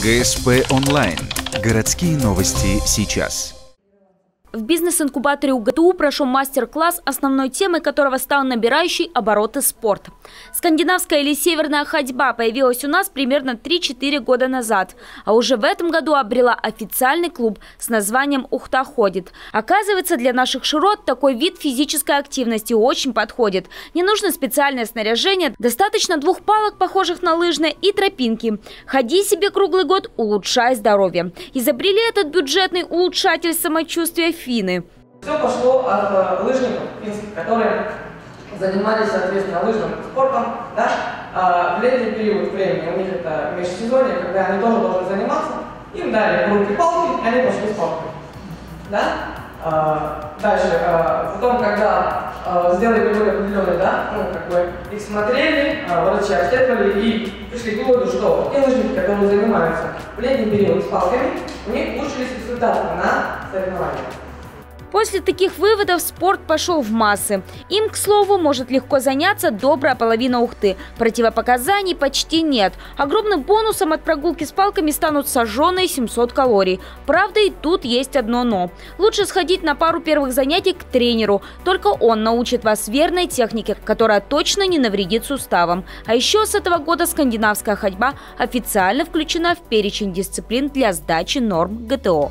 ГСП онлайн. Городские новости сейчас. В бизнес-инкубаторе УГТУ прошел мастер-класс, основной темой которого стал набирающий обороты спорт. Скандинавская или северная ходьба появилась у нас примерно 3-4 года назад, а уже в этом году обрела официальный клуб с названием «Ухта ходит». Оказывается, для наших широт такой вид физической активности очень подходит. Не нужно специальное снаряжение, достаточно 2 палок, похожих на лыжные, и тропинки. Ходи себе круглый год, улучшай здоровье. Изобрели этот бюджетный улучшатель самочувствия финны. Все пошло от лыжников финских, которые занимались, соответственно, лыжным спортом, да? В летний период времени, у них это межсезонье, когда они тоже должны заниматься, им дали в руки палки, они пошли с палкой. Да? Дальше, потом, когда сделали перевод определенный, да, их смотрели, врачи обследовали и пришли к выводу, что те лыжники, которые занимаются в летний период с палками, у них улучшились результаты на соревнованиях. После таких выводов спорт пошел в массы. Им, к слову, может легко заняться добрая половина Ухты. Противопоказаний почти нет. Огромным бонусом от прогулки с палками станут сожженные 700 калорий. Правда, и тут есть одно «но». Лучше сходить на пару первых занятий к тренеру. Только он научит вас верной технике, которая точно не навредит суставам. А еще с этого года скандинавская ходьба официально включена в перечень дисциплин для сдачи норм ГТО.